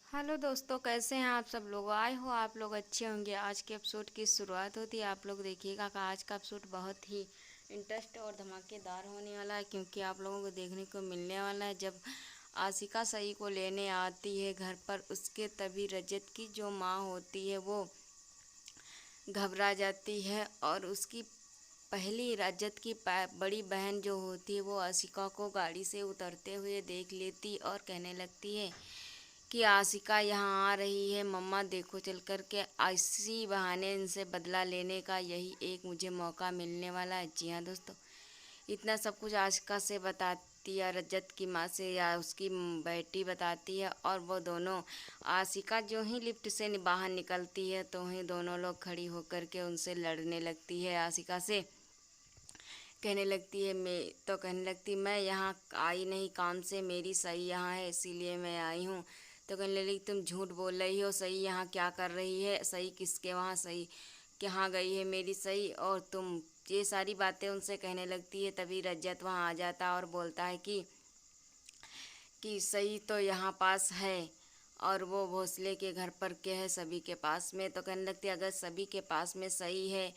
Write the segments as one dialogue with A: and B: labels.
A: Hello दोस्तों, कैसे हैं आप सब लोग। आए हो आप लोग अच्छे होंगे। आज के एपिसोड की शुरुआत होती है। आप लोग देखिएगा कि आज का एपिसोड बहुत ही इंटरेस्ट और धमाकेदार होने वाला है, क्योंकि आप लोगों को देखने को मिलने वाला है जब आशिका सई को लेने आती है घर पर। उसके तभी रजत की जो माँ होती है वो घबरा जाती है और उसकी पहली रजत की बड़ी बहन जो होती है वो आशिका को गाड़ी से उतरते हुए देख लेती और कहने लगती है कि आशिका यहाँ आ रही है। मम्मा देखो चल कर के, इसी बहाने इनसे बदला लेने का यही एक मुझे मौका मिलने वाला है। जी हाँ दोस्तों, इतना सब कुछ आशिका से बताती है, रजत की माँ से या उसकी बेटी बताती है। और वो दोनों, आशिका जो ही लिफ्ट से बाहर निकलती है तो ही दोनों लोग खड़ी होकर के उनसे लड़ने लगती है। आशिका से कहने लगती है, मैं यहाँ आई नहीं काम से, मेरी सही यहाँ है इसीलिए मैं आई हूँ। तो कहने लगी तुम झूठ बोल रही हो, सही यहाँ क्या कर रही है, सही किसके वहाँ, सही कहाँ गई है मेरी सही, और तुम ये सारी बातें उनसे कहने लगती है। तभी रजत वहाँ आ जाता और बोलता है कि सही तो यहाँ पास है और वो भोसले के घर पर के है सभी के पास में। तो कहने लगती अगर सभी के पास में सही है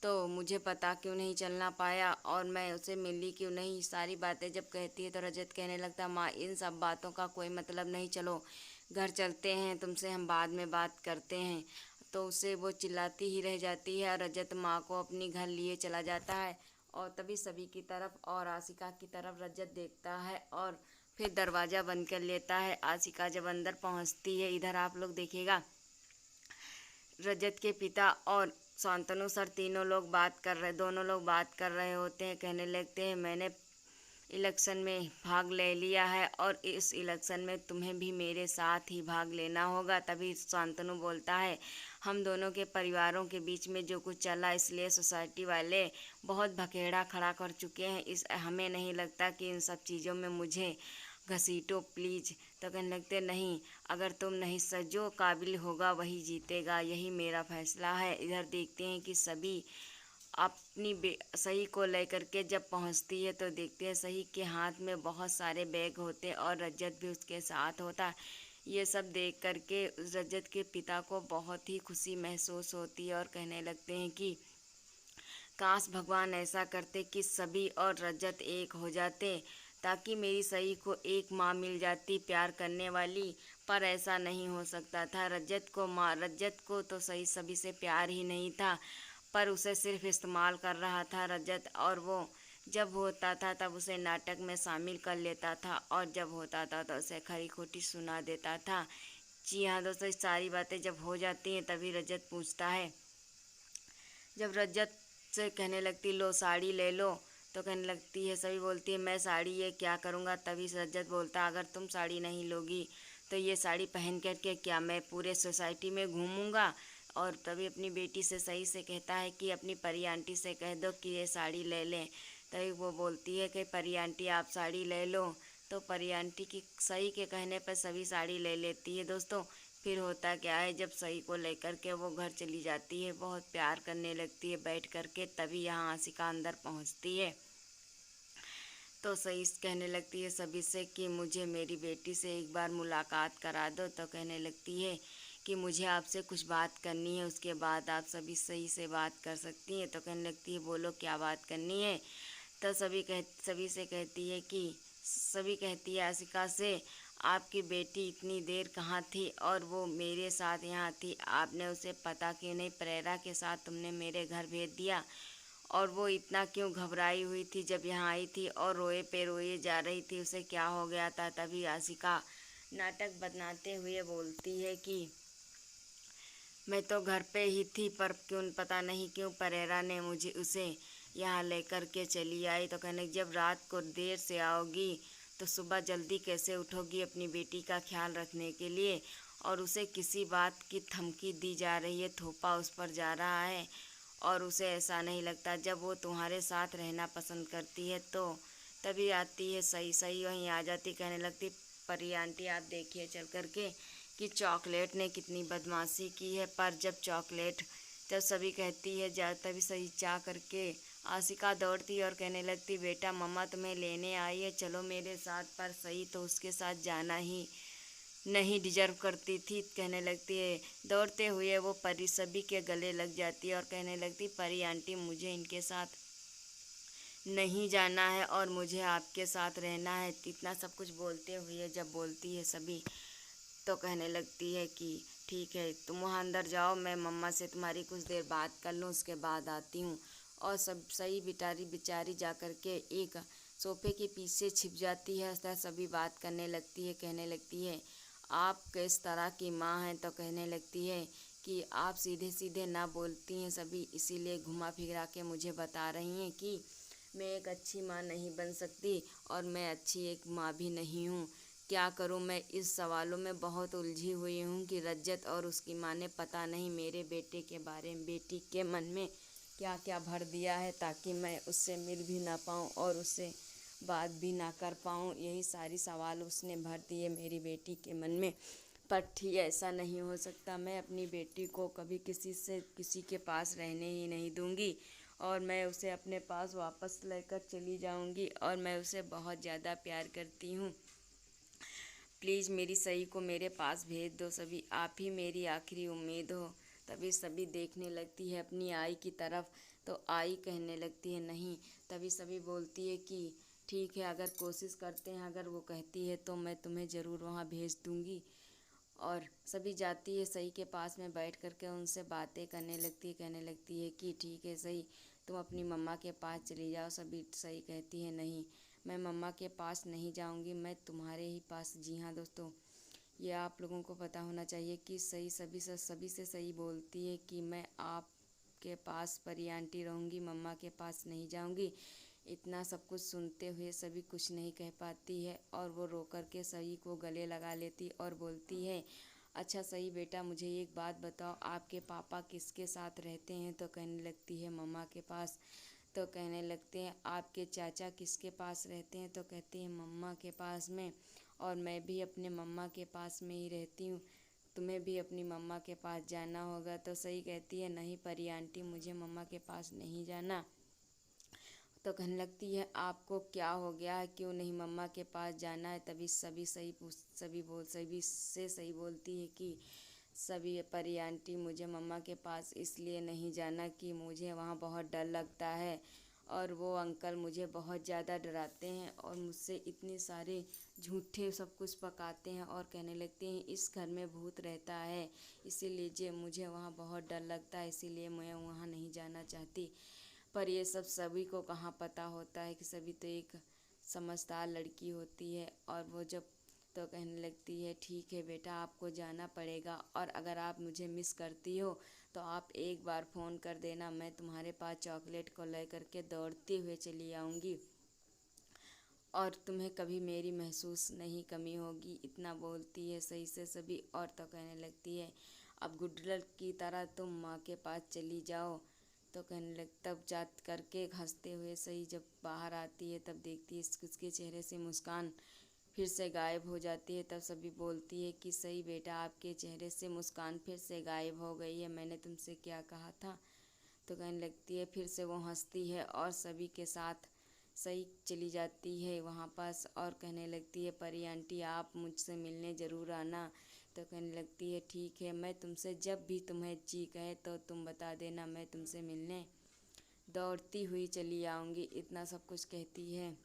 A: तो मुझे पता क्यों नहीं चलना पाया और मैं उसे मिली क्यों नहीं। सारी बातें जब कहती है तो रजत कहने लगता माँ इन सब बातों का कोई मतलब नहीं, चलो घर चलते हैं, तुमसे हम बाद में बात करते हैं। तो उसे वो चिल्लाती ही रह जाती है और रजत माँ को अपनी घर लिए चला जाता है। और तभी सभी की तरफ और आशिका की तरफ रजत देखता है और फिर दरवाज़ा बंद कर लेता है। आशिका जब अंदर पहुंचती है, इधर आप लोग देखिएगा रजत के पिता और शांतनु सर दोनों लोग बात कर रहे होते हैं। कहने लगते हैं मैंने इलेक्शन में भाग ले लिया है और इस इलेक्शन में तुम्हें भी मेरे साथ ही भाग लेना होगा। तभी शांतनु बोलता है हम दोनों के परिवारों के बीच में जो कुछ चला, इसलिए सोसाइटी वाले बहुत भखेड़ा खड़ा कर चुके हैं। हमें नहीं लगता कि इन सब चीज़ों में मुझे घसीटो प्लीज। तो कहने लगते नहीं, अगर तुम नहीं जो काबिल होगा वही जीतेगा, यही मेरा फैसला है। इधर देखते हैं कि सभी अपनी सही को लेकर के जब पहुंचती है तो देखते हैं सही के हाथ में बहुत सारे बैग होते और रजत भी उसके साथ होता। ये सब देख करके रजत के पिता को बहुत ही खुशी महसूस होती है और कहने लगते हैं कि काश भगवान ऐसा करते कि सभी और रजत एक हो जाते, ताकि मेरी सही को एक माँ मिल जाती प्यार करने वाली। पर ऐसा नहीं हो सकता था। रजत को तो सही सभी से प्यार ही नहीं था, पर उसे सिर्फ इस्तेमाल कर रहा था रजत। और वो जब होता था तब उसे नाटक में शामिल कर लेता था और जब होता था तो उसे खरी खोटी सुना देता था। जी हाँ दोस्तों, इस सारी बातें जब हो जाती हैं तभी रजत पूछता है, जब रजत से कहने लगती लो साड़ी ले लो, तो कहने लगती है सभी बोलती है मैं साड़ी ये क्या करूँगा। तभी रजत बोलता अगर तुम साड़ी नहीं लोगी तो ये साड़ी पहन करके क्या मैं पूरे सोसाइटी में घूमूंगा। और तभी अपनी बेटी से सही से कहता है कि अपनी परी आंटी से कह दो कि ये साड़ी ले लें। तभी वो बोलती है कि परी आंटी आप साड़ी ले लो। तो परी आंटी की सही के कहने पर सभी साड़ी ले लेती है दोस्तों। फिर होता क्या है, जब सही को लेकर के वो घर चली जाती है, बहुत प्यार करने लगती है बैठ करके। तभी यहाँ आशिका अंदर पहुँचती है तो सही कहने लगती है सभी से कि मुझे मेरी बेटी से एक बार मुलाकात करा दो। तो कहने लगती है कि मुझे आपसे कुछ बात करनी है, उसके बाद आप सही से बात कर सकती हैं। तो कहने लगती है बोलो क्या बात करनी है। तो सभी से कहती है कि सभी कहती है आशिका से आपकी बेटी इतनी देर कहाँ थी और वो मेरे साथ यहाँ थी, आपने उसे पता क्यों नहीं प्रेरा के साथ तुमने मेरे घर भेज दिया। और वो इतना क्यों घबराई हुई थी जब यहाँ आई थी और रोए जा रही थी, उसे क्या हो गया था। तभी आशिका नाटक बनाते हुए बोलती है कि मैं तो घर पे ही थी, पर क्यों पता नहीं क्यों परेरा ने मुझे उसे यहाँ लेकर के चली आई। तो कहने जब रात को देर से आओगी तो सुबह जल्दी कैसे उठोगी अपनी बेटी का ख्याल रखने के लिए। और उसे किसी बात की धमकी दी जा रही है, थोपा उस पर जा रहा है और उसे ऐसा नहीं लगता। जब वो तुम्हारे साथ रहना पसंद करती है तो तभी आती है सही वहीं आ जाती, कहने लगती परी आंटी आप देखिए चल करके कि चॉकलेट ने कितनी बदमाशी की है। पर जब सभी कहती है जा, तभी सही जा करके आशिका दौड़ती और कहने लगती बेटा मम्मा तुम्हें लेने आई है, चलो मेरे साथ। पर सही तो उसके साथ जाना ही नहीं डिजर्व करती थी। कहने लगती है, दौड़ते हुए वो परी सभी के गले लग जाती है और कहने लगती, परी आंटी मुझे इनके साथ नहीं जाना है और मुझे आपके साथ रहना है। इतना सब कुछ बोलते हुए जब बोलती है सभी, तो कहने लगती है कि ठीक है, तुम वहाँ अंदर जाओ, मैं मम्मा से तुम्हारी कुछ देर बात कर लूँ, उसके बाद आती हूँ। और सब सही बिटारी बेचारी जा कर के एक सोफे के पीछे छिप जाती है। सभी बात करने लगती है। कहने लगती है, आप किस तरह की माँ हैं? तो कहने लगती है कि आप सीधे सीधे ना बोलती हैं सभी, इसीलिए घुमा फिरा के मुझे बता रही हैं कि मैं एक अच्छी माँ नहीं बन सकती और मैं अच्छी एक माँ भी नहीं हूँ। क्या करूँ? मैं इस सवालों में बहुत उलझी हुई हूँ कि रज्जत और उसकी माँ ने पता नहीं मेरे बेटे के बारे में, बेटी के मन में क्या क्या भर दिया है, ताकि मैं उससे मिल भी ना पाऊँ और उससे बात भी ना कर पाऊँ। यही सारी सवाल उसने भर दिए मेरी बेटी के मन में। पर ठीक, ऐसा नहीं हो सकता। मैं अपनी बेटी को कभी किसी के पास रहने ही नहीं दूँगी और मैं उसे अपने पास वापस लेकर चली जाऊँगी और मैं उसे बहुत ज़्यादा प्यार करती हूँ। प्लीज़ मेरी सई को मेरे पास भेज दो सभी, आप ही मेरी आखिरी उम्मीद हो। तभी सभी देखने लगती है अपनी आई की तरफ, तो आई कहने लगती है नहीं। तभी सभी बोलती है कि ठीक है, अगर कोशिश करते हैं, अगर वो कहती है तो मैं तुम्हें ज़रूर वहाँ भेज दूँगी। और सभी जाती है सई के पास में बैठ कर के उनसे बातें करने लगती है। कहने लगती है कि ठीक है सई, तुम अपनी मम्मा के पास चली जाओ। सभी सई कहती है नहीं, मैं मम्मा के पास नहीं जाऊंगी, मैं तुम्हारे ही पास। जी हाँ दोस्तों, ये आप लोगों को पता होना चाहिए कि सई सभी से सही बोलती है कि मैं आपके पास परी आंटी रहूँगी, मम्मा के पास नहीं जाऊँगी। इतना सब कुछ सुनते हुए सभी कुछ नहीं कह पाती है और वो रो कर के सई को गले लगा लेती और बोलती है, अच्छा सही बेटा, मुझे एक बात बताओ, आपके पापा किसके साथ रहते हैं? तो कहने लगती है मम्मा के पास। तो कहने लगते हैं, आपके चाचा किसके पास रहते हैं? तो कहती है मम्मा के पास में, और मैं भी अपने मम्मा के पास में ही रहती हूँ, तुम्हें भी अपनी मम्मा के पास जाना होगा। तो सही कहती है नहीं परी आंटी, मुझे मम्मा के पास नहीं जाना। तो कहने लगती है आपको क्या हो गया है, क्यों नहीं मम्मा के पास जाना है? तभी सभी से सही बोलती है कि सभी परी आंटी, मुझे मम्मा के पास इसलिए नहीं जाना कि मुझे वहाँ बहुत डर लगता है और वो अंकल मुझे बहुत ज़्यादा डराते हैं और मुझसे इतने सारे झूठे सब कुछ पकाते हैं और कहने लगते हैं इस घर में भूत रहता है, इसीलिए मुझे वहाँ बहुत डर लगता है, इसीलिए मैं वहाँ नहीं जाना चाहती। पर ये सब सभी को कहाँ पता होता है कि सभी तो एक समझदार लड़की होती है। और वो जब तो कहने लगती है ठीक है बेटा, आपको जाना पड़ेगा और अगर आप मुझे मिस करती हो तो आप एक बार फ़ोन कर देना, मैं तुम्हारे पास चॉकलेट को ले करके दौड़ते हुए चली आऊँगी और तुम्हें कभी मेरी महसूस नहीं कमी होगी। इतना बोलती है सही से सभी। और तो कहने लगती है अब गुड्डल की तरह तुम माँ के पास चली जाओ। तो कहने लग तब जात करके हंसते हुए सही जब बाहर आती है, तब देखती है उसके चेहरे से मुस्कान फिर से गायब हो जाती है। तब सभी बोलती है कि सही बेटा, आपके चेहरे से मुस्कान फिर से गायब हो गई है, मैंने तुमसे क्या कहा था? तो कहने लगती है, फिर से वो हंसती है और सभी के साथ सही चली जाती है वहाँ पास और कहने लगती है परी आंटी, आप मुझसे मिलने ज़रूर आना। तो कहने लगती है ठीक है, मैं तुमसे जब भी तुम्हें जी कहे तो तुम बता देना, मैं तुमसे मिलने दौड़ती हुई चली आऊँगी। इतना सब कुछ कहती है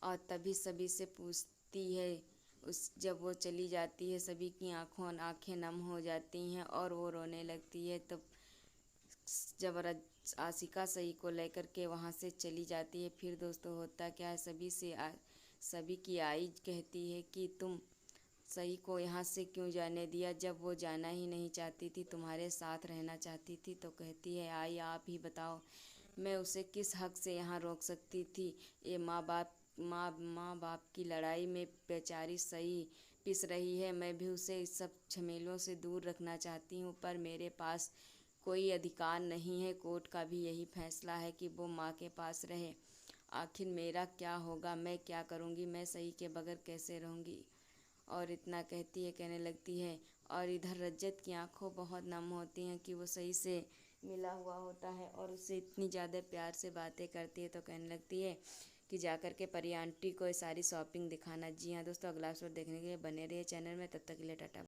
A: और तभी सभी से पूछती है उस जब वो चली जाती है सभी की आंखें नम हो जाती हैं और वो रोने लगती है। तब जब आशिका सही को लेकर के वहाँ से चली जाती है, फिर दोस्तों होता क्या है, सभी की आई कहती है कि तुम सही को यहाँ से क्यों जाने दिया, जब वो जाना ही नहीं चाहती थी, तुम्हारे साथ रहना चाहती थी। तो कहती है आई आप ही बताओ, मैं उसे किस हक से यहाँ रोक सकती थी? ये माँ बाप की लड़ाई में बेचारी सही पिस रही है, मैं भी उसे इस सब झमेलों से दूर रखना चाहती हूँ, पर मेरे पास कोई अधिकार नहीं है। कोर्ट का भी यही फैसला है कि वो माँ के पास रहे। आखिर मेरा क्या होगा, मैं क्या करूँगी, मैं सही के बगैर कैसे रहूँगी? और इतना कहती है, कहने लगती है। और इधर रज्जत की आंखों बहुत नम होती हैं कि वो सही से मिला हुआ होता है और उससे इतनी ज़्यादा प्यार से बातें करती है। तो कहने लगती है कि जा कर के परी आंटी को ये सारी शॉपिंग दिखाना। जी हाँ दोस्तों, अगला एपिसोड देखने के लिए बने रहिए चैनल में। तब तक के लिए टाटा।